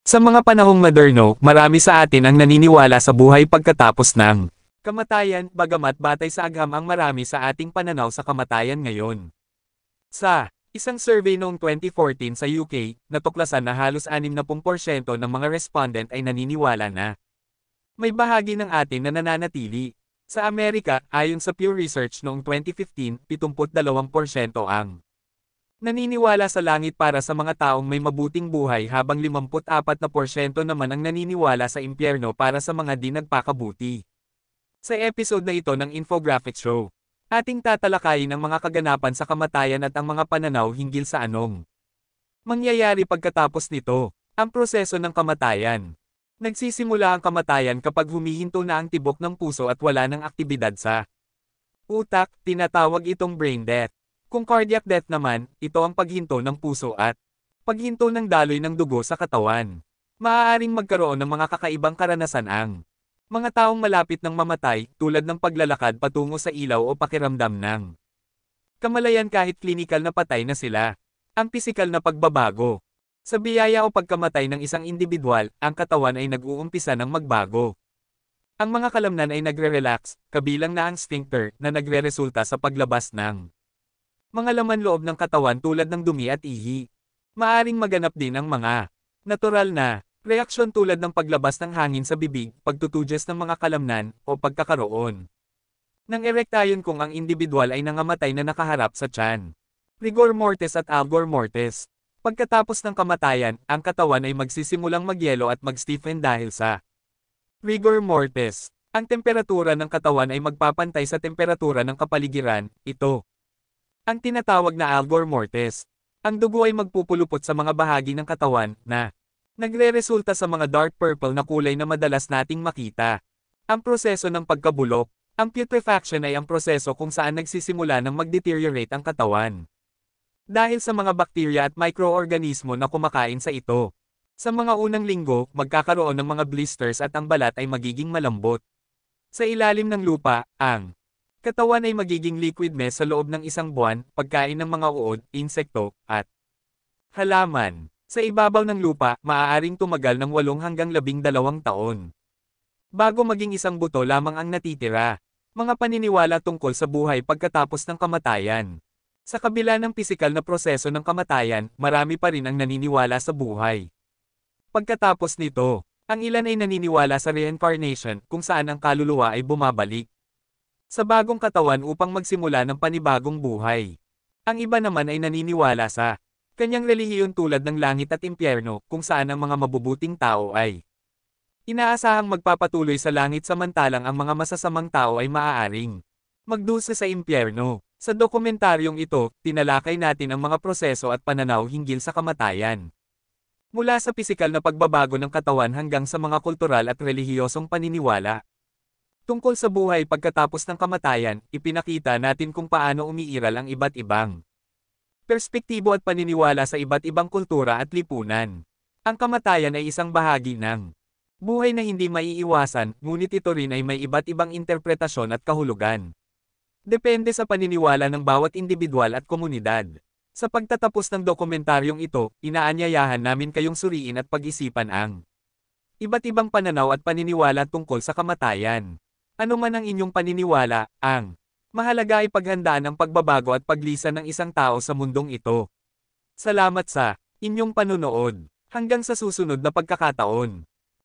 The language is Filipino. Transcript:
Sa mga panahong moderno, marami sa atin ang naniniwala sa buhay pagkatapos ng kamatayan, bagamat batay sa agham ang marami sa ating pananaw sa kamatayan ngayon. Sa isang survey noong 2014 sa UK, natuklasan na halos 60% ng mga respondent ay naniniwala na may bahagi ng atin na nananatili. Sa Amerika, ayon sa Pew Research noong 2015, 72% ang naniniwala sa langit para sa mga taong may mabuting buhay habang 54% naman ang naniniwala sa impyerno para sa mga di nagpakabuti. Sa episode na ito ng Infographic Show, ating tatalakayin ang mga kaganapan sa kamatayan at ang mga pananaw hinggil sa anong mangyayari pagkatapos nito, ang proseso ng kamatayan. Nagsisimula ang kamatayan kapag humihinto na ang tibok ng puso at wala ng aktibidad sa utak, tinatawag itong brain death. Kung cardiac death naman, ito ang paghinto ng puso at paghinto ng daloy ng dugo sa katawan. Maaaring magkaroon ng mga kakaibang karanasan ang mga taong malapit ng mamatay, tulad ng paglalakad patungo sa ilaw o pakiramdam ng kamalayan kahit klinikal na patay na sila. Ang pisikal na pagbabago. Sa biyaya o pagkamatay ng isang individual, ang katawan ay nag-uumpisa ng magbago. Ang mga kalamnan ay nagre-relax, kabilang na ang sphincter na nagre-resulta sa paglabas ng mga laman loob ng katawan tulad ng dumi at ihi. Maaring maganap din ang mga natural na reaksyon tulad ng paglabas ng hangin sa bibig, pagtutudyas ng mga kalamnan, o pagkakaroon ng erektayon kung ang individual ay nangamatay na nakaharap sa tiyan. Rigor mortis at algor mortis. Pagkatapos ng kamatayan, ang katawan ay magsisimulang magyelo at mag-stiffen dahil sa rigor mortis. Ang temperatura ng katawan ay magpapantay sa temperatura ng kapaligiran, ito ang tinatawag na algor mortis. Ang dugo ay magpupulupot sa mga bahagi ng katawan na nagre-resulta sa mga dark purple na kulay na madalas nating makita. Ang proseso ng pagkabulok. Ang putrefaction ay ang proseso kung saan nagsisimula ng mag-deteriorate ang katawan dahil sa mga bakterya at microorganismo na kumakain sa ito. Sa mga unang linggo, magkakaroon ng mga blisters at ang balat ay magiging malambot. Sa ilalim ng lupa, ang katawan ay magiging liquid mess sa loob ng isang buwan, pagkain ng mga uod, insekto, at halaman. Sa ibabaw ng lupa, maaaring tumagal ng 8 hanggang 12 taon. Bago maging isang buto lamang ang natitira. Mga paniniwala tungkol sa buhay pagkatapos ng kamatayan. Sa kabila ng pisikal na proseso ng kamatayan, marami pa rin ang naniniwala sa buhay pagkatapos nito. Ang ilan ay naniniwala sa reincarnation, kung saan ang kaluluwa ay bumabalik sa bagong katawan upang magsimula ng panibagong buhay. Ang iba naman ay naniniwala sa kanyang relihiyon tulad ng langit at impyerno, kung saan ang mga mabubuting tao ay inaasahang magpapatuloy sa langit samantalang ang mga masasamang tao ay maaaring magdusa sa impyerno. Sa dokumentaryong ito, tinalakay natin ang mga proseso at pananaw hinggil sa kamatayan. Mula sa pisikal na pagbabago ng katawan hanggang sa mga kultural at relihiyosong paniniwala. Tungkol sa buhay pagkatapos ng kamatayan, ipinakita natin kung paano umiiral ang iba't ibang perspektibo at paniniwala sa iba't ibang kultura at lipunan. Ang kamatayan ay isang bahagi ng buhay na hindi maiiwasan, ngunit ito rin ay may iba't ibang interpretasyon at kahulugan. Depende sa paniniwala ng bawat individual at komunidad. Sa pagtatapos ng dokumentaryong ito, inaanyayahan namin kayong suriin at pag-isipan ang iba't ibang pananaw at paniniwala tungkol sa kamatayan. Ano man ang inyong paniniwala, ang mahalaga ay paghandaan ang pagbabago at paglisan ng isang tao sa mundong ito. Salamat sa inyong panunood. Hanggang sa susunod na pagkakataon.